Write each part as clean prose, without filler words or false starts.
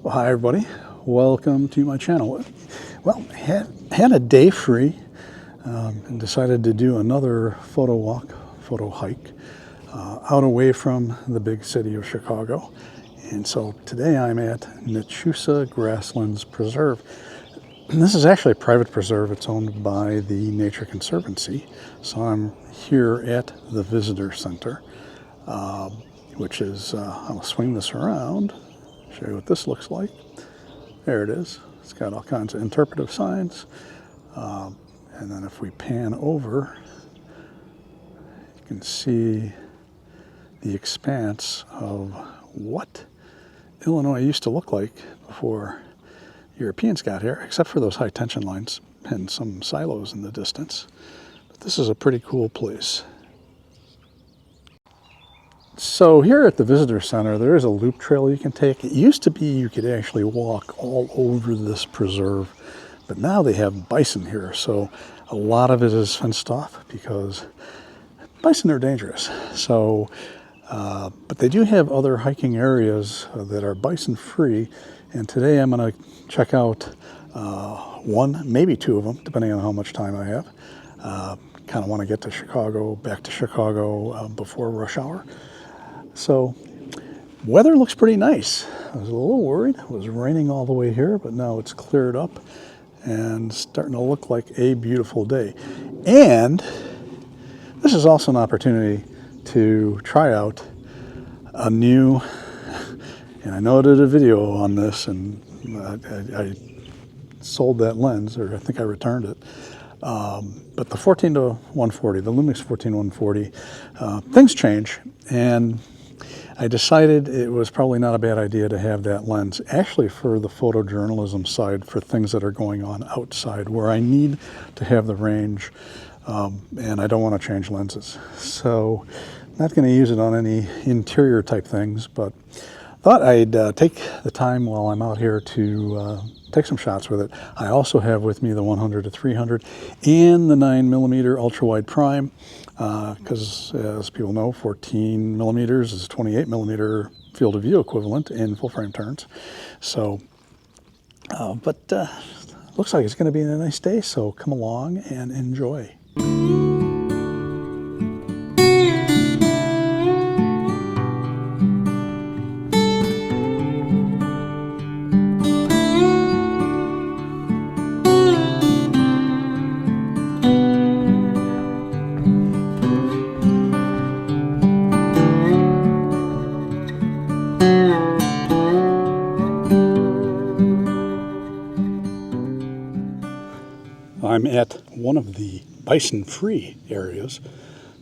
Well, hi everybody, welcome to my channel. Well, had a day free and decided to do another photo walk, photo hike out away from the big city of Chicago. And so today I'm at Nachusa Grasslands Preserve. And this is actually a private preserve. It's owned by the Nature Conservancy. So I'm here at the visitor center, which is, I'll swing this around, show you what this looks like. There it is. It's got all kinds of interpretive signs. And then if we pan over, you can see the expanse of what Illinois used to look like before Europeans got here, except for those high tension lines and some silos in the distance. But this is a pretty cool place. So here at the visitor center, there is a loop trail you can take. It used to be you could actually walk all over this preserve, but now they have bison here. So a lot of it is fenced off because bison are dangerous. So, but they do have other hiking areas that are bison free. And today I'm going to check out one, maybe two of them, depending on how much time I have. Kind of want to get to Chicago, back to Chicago before rush hour. So weather looks pretty nice. I was a little worried. It was raining all the way here, but now it's cleared up and starting to look like a beautiful day. And this is also an opportunity to try out a new, and I know I did a video on this and I sold that lens, or I think I returned it. But the 14-140, the Lumix 14-140, things change, and I decided it was probably not a bad idea to have that lens actually for the photojournalism side, for things that are going on outside where I need to have the range and I don't want to change lenses. So not going to use it on any interior type things, but thought I'd take the time while I'm out here to take some shots with it. I also have with me the 100-300 and the 9mm ultra wide prime, because as people know, 14 millimeters is 28mm field of view equivalent in full frame turns. So, but looks like it's going to be a nice day. So come along and enjoy. I'm at one of the bison-free areas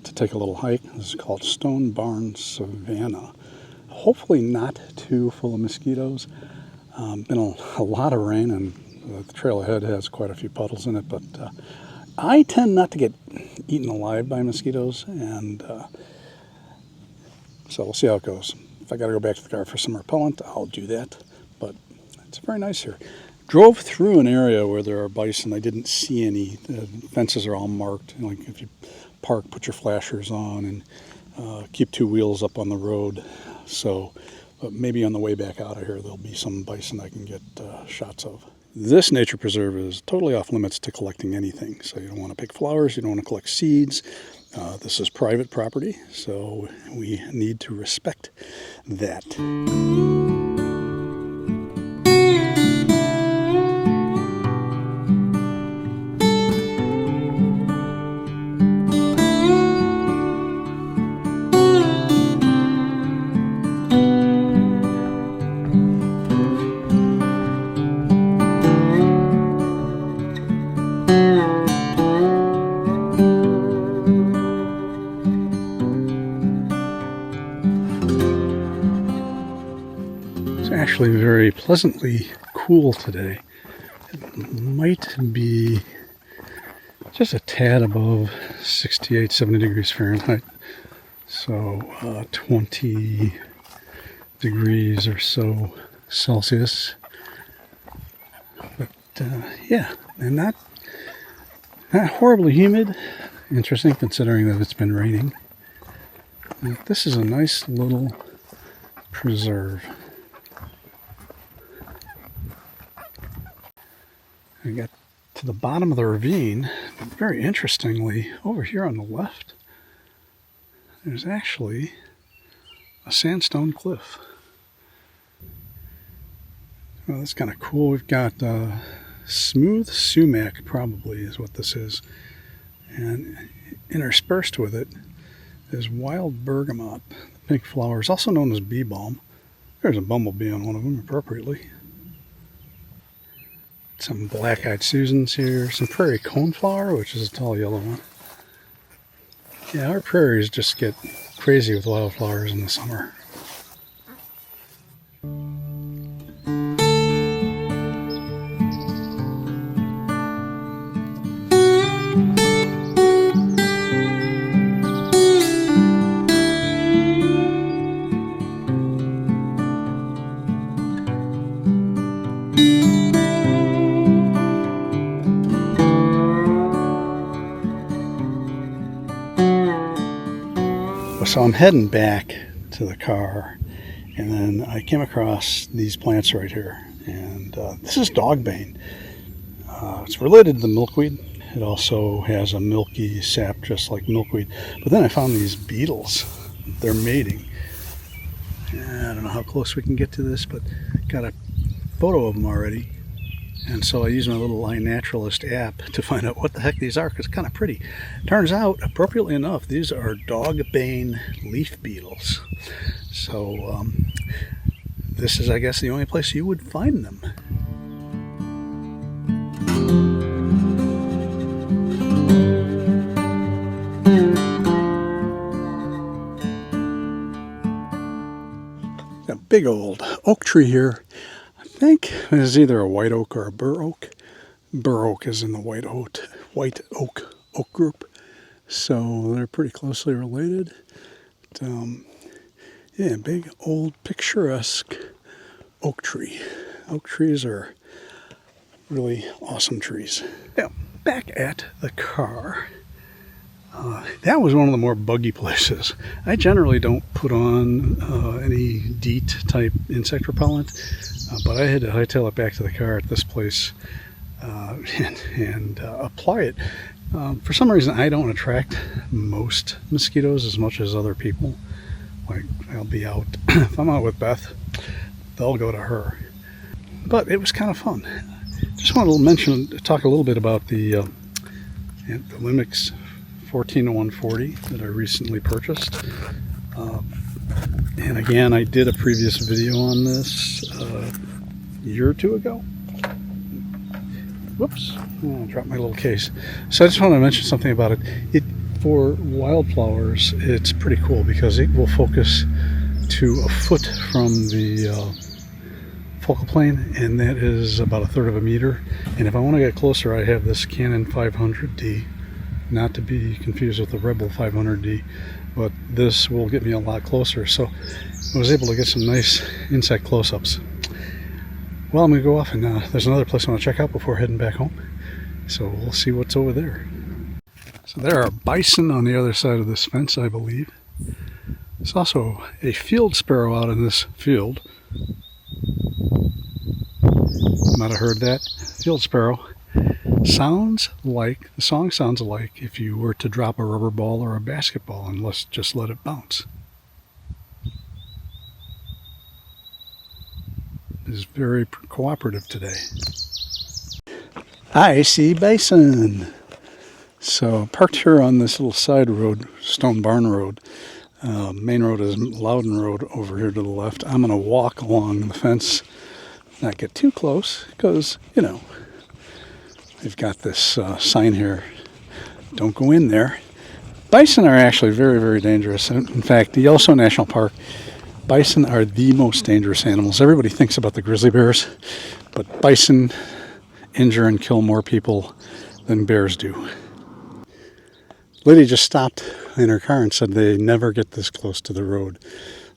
to take a little hike. This is called Stone Barn Savannah. Hopefully not too full of mosquitoes. Been a lot of rain, and the trail ahead has quite a few puddles in it, but I tend not to get eaten alive by mosquitoes, and so we'll see how it goes. If I got to go back to the car for some repellent, I'll do that, but it's very nice here. Drove through an area where there are bison. I didn't see any. The fences are all marked. Like if you park, put your flashers on and keep two wheels up on the road. So maybe on the way back out of here, there'll be some bison I can get shots of. This nature preserve is totally off limits to collecting anything. So you don't want to pick flowers. You don't want to collect seeds. This is private property, so we need to respect that. Actually very pleasantly cool today. It might be just a tad above 68, 70 degrees Fahrenheit. So 20 degrees or so Celsius. But yeah, and not horribly humid. Interesting considering that it's been raining. This is a nice little preserve. I got to the bottom of the ravine, but very interestingly, over here on the left, there's actually a sandstone cliff. Well, that's kind of cool. We've got smooth sumac, probably is what this is, and interspersed with it is wild bergamot, the pink flowers, also known as bee balm. There's a bumblebee on one of them, appropriately. Some black-eyed Susans here, some prairie coneflower, which is a tall yellow one. Yeah, our prairies just get crazy with wildflowers in the summer. So I'm heading back to the car, and then I came across these plants right here, and this is dogbane. It's related to the milkweed. It also has a milky sap just like milkweed, but then I found these beetles. They're mating. I don't know how close we can get to this, but got a photo of them already. And so I used my little iNaturalist app to find out what the heck these are, because it's kind of pretty. Turns out, appropriately enough, these are dogbane leaf beetles. So this is, I guess, the only place you would find them. A big old oak tree here. I think it is either a white oak or a bur oak. Bur oak is in the white oak group, so they're pretty closely related. But, yeah, big old picturesque oak tree. Oak trees are really awesome trees. Now, back at the car. That was one of the more buggy places. I generally don't put on any DEET type insect repellent, but I had to hightail it back to the car at this place and apply it. For some reason, I don't attract most mosquitoes as much as other people. Like, I'll be out, if I'm out with Beth, they'll go to her. But it was kind of fun. Just wanted to talk a little bit about the Limix 140140 that I recently purchased. And again, I did a previous video on this a year or two ago. Whoops, I dropped my little case. So I just want to mention something about it. For wildflowers, it's pretty cool because it will focus to a foot from the focal plane, and that is about 1/3 of a meter. And if I want to get closer, I have this Canon 500D, not to be confused with the Rebel 500D, but this will get me a lot closer. So I was able to get some nice insect close-ups. Well, I'm going to go off, and there's another place I want to check out before heading back home. So we'll see what's over there. So there are bison on the other side of this fence, I believe. There's also a field sparrow out in this field. Might have heard that. Field sparrow. Sounds like, the song sounds like if you were to drop a rubber ball or a basketball and just let it bounce. It is very cooperative today. I see bison. So parked here on this little side road, Stone Barn Road. Main road is Loudon Road over here to the left. I'm going to walk along the fence, not get too close, because, you know, they've got this sign here, don't go in there. Bison are actually very, very dangerous. In fact, the Yellowstone National Park, bison are the most dangerous animals. Everybody thinks about the grizzly bears, but bison injure and kill more people than bears do. Lady just stopped in her car and said they never get this close to the road.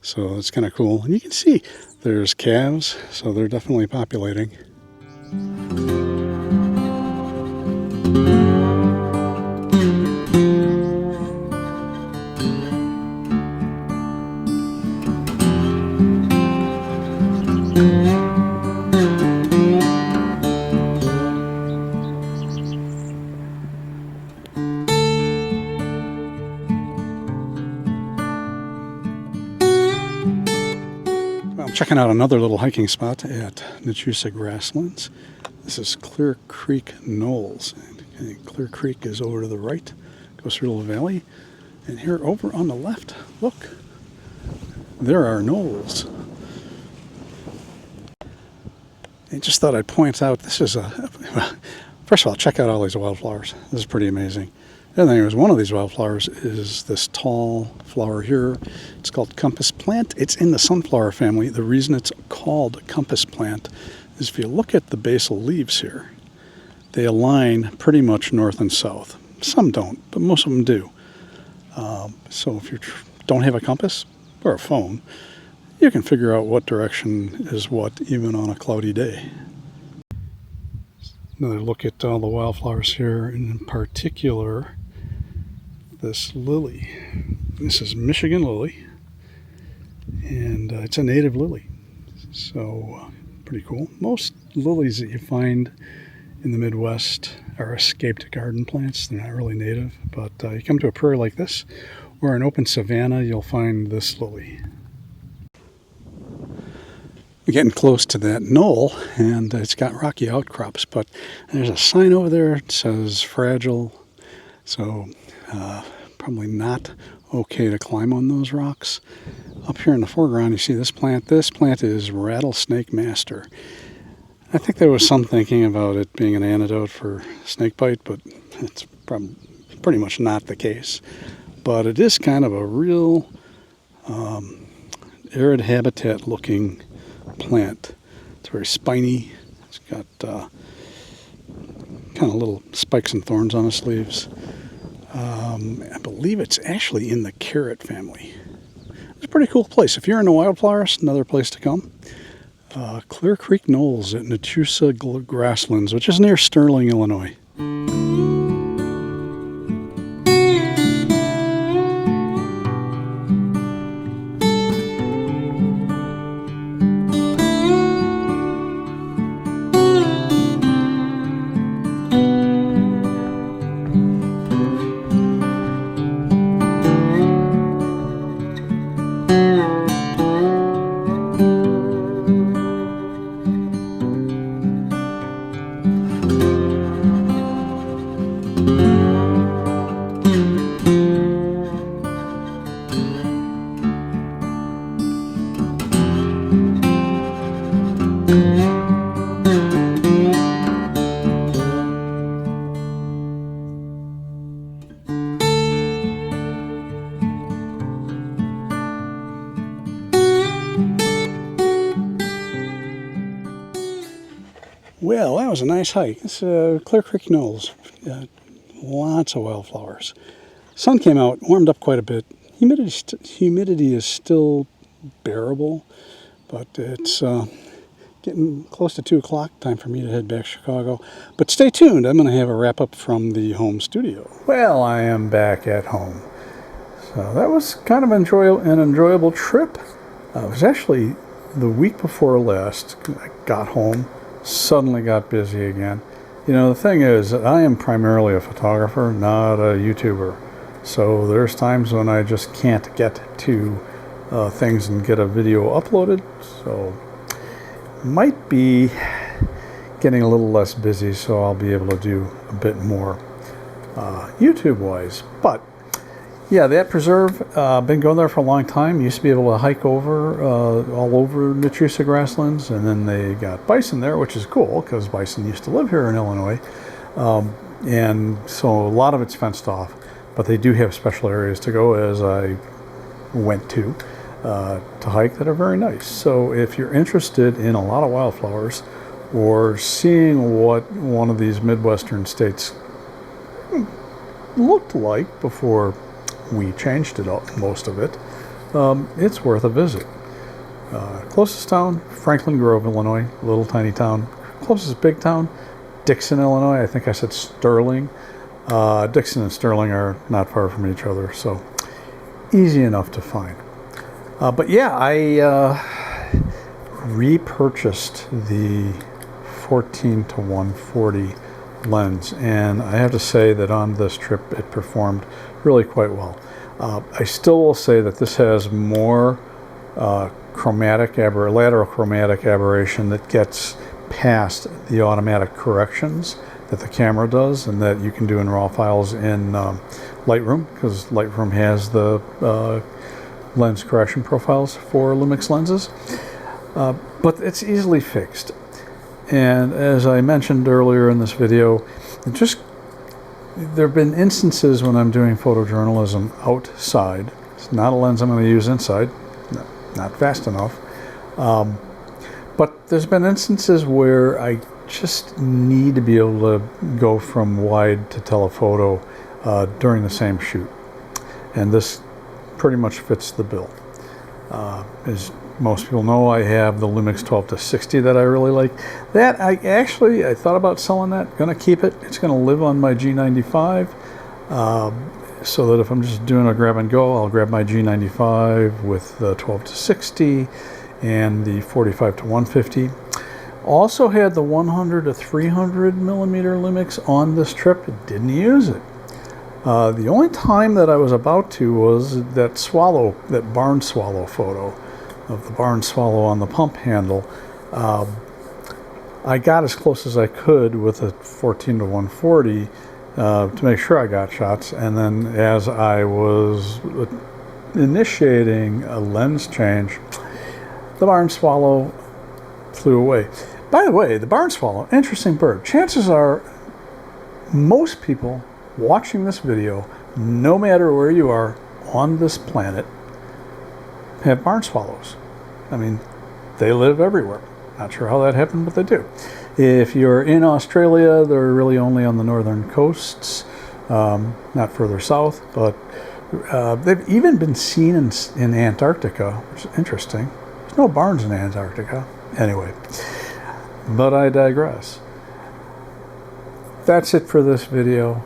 So it's kind of cool. And you can see there's calves, so they're definitely populating. checking out another little hiking spot at Nachusa Grasslands. This is Clear Creek Knolls. And Clear Creek is over to the right, goes through a little valley. And here over on the left, look, there are knolls. I just thought I'd point out, this is first of all, check out all these wildflowers. This is pretty amazing. The other thing is, one of these wildflowers is this tall flower here. It's called compass plant. It's in the sunflower family. The reason it's called compass plant is if you look at the basal leaves here, they align pretty much north and south. Some don't, but most of them do. So if you don't have a compass or a phone, you can figure out what direction is what even on a cloudy day. Another look at all the wildflowers here, and in particular this lily. This is Michigan lily, and it's a native lily, so pretty cool. Most lilies that you find in the Midwest are escaped garden plants. They're not really native, but you come to a prairie like this or an open savanna, you'll find this lily. We're getting close to that knoll, and it's got rocky outcrops, but there's a sign over there that says fragile, so probably not okay to climb on those rocks. Up here in the foreground, you see this plant. This plant is rattlesnake master. I think there was some thinking about it being an antidote for snake bite, but it's pretty much not the case. But it is kind of a real arid habitat looking plant. It's very spiny. It's got kind of little spikes and thorns on its leaves. I believe it's actually in the carrot family. It's a pretty cool place. If you're into wildflowers, another place to come. Clear Creek Knolls at Nachusa Grasslands, which is near Sterling, Illinois. Well, that was a nice hike. It's Clear Creek Knolls. Lots of wildflowers. Sun came out, warmed up quite a bit. Humidity is still bearable, but it's getting close to 2 o'clock. Time for me to head back to Chicago. But stay tuned. I'm going to have a wrap-up from the home studio. Well, I am back at home. So that was kind of an enjoyable trip. It was actually the week before last. I got home. Suddenly got busy again. You know, the thing is that I am primarily a photographer, not a YouTuber. So there's times when I just can't get to things and get a video uploaded. So might be getting a little less busy, so I'll be able to do a bit more YouTube-wise. But yeah, that preserve, been going there for a long time. Used to be able to hike over all over Nachusa Grasslands, and then they got bison there, which is cool because bison used to live here in Illinois, and so a lot of it's fenced off. But they do have special areas to go, as I went to hike, that are very nice. So if you're interested in a lot of wildflowers, or seeing what one of these Midwestern states looked like before we changed it up, most of it, it's worth a visit. Closest town, Franklin Grove, Illinois, little tiny town. Closest big town, Dixon, Illinois. I think I said Sterling. Dixon and Sterling are not far from each other, so easy enough to find. But yeah, I repurchased the 14 to 140 lens, and I have to say that on this trip it performed really quite well. I still will say that this has more lateral chromatic aberration that gets past the automatic corrections that the camera does and that you can do in raw files in Lightroom, because Lightroom has the lens correction profiles for Lumix lenses. But it's easily fixed. And as I mentioned earlier in this video, there have been instances when I'm doing photojournalism outside. It's not a lens I'm going to use inside, not fast enough. But there's been instances where I just need to be able to go from wide to telephoto during the same shoot. And this pretty much fits the bill. As most people know, I have the Lumix 12-60 that I really like. That I thought about selling that. Gonna keep it. It's gonna live on my G95, so that if I'm just doing a grab and go, I'll grab my G95 with the 12-60 and the 45-150. Also had the 100-300 millimeter Lumix on this trip. Didn't use it. The only time that I was about to was that barn swallow photo of the barn swallow on the pump handle. I got as close as I could with a 14-140 to make sure I got shots, and then as I was initiating a lens change, the barn swallow flew away. By the way, the barn swallow, interesting bird. Chances are most people watching this video, no matter where you are on this planet, have barn swallows. I mean, they live everywhere. Not sure how that happened, but they do. If you're in Australia, they're really only on the northern coasts, not further south, but they've even been seen in Antarctica, which is interesting. There's no barns in Antarctica. Anyway, but I digress. That's it for this video.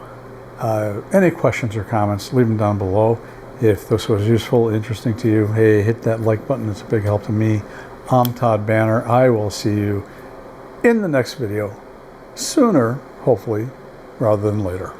Any questions or comments, leave them down below. If this was useful, interesting to you, hey, hit that like button. It's a big help to me. I'm Todd Banner. I will see you in the next video. Sooner, hopefully, rather than later.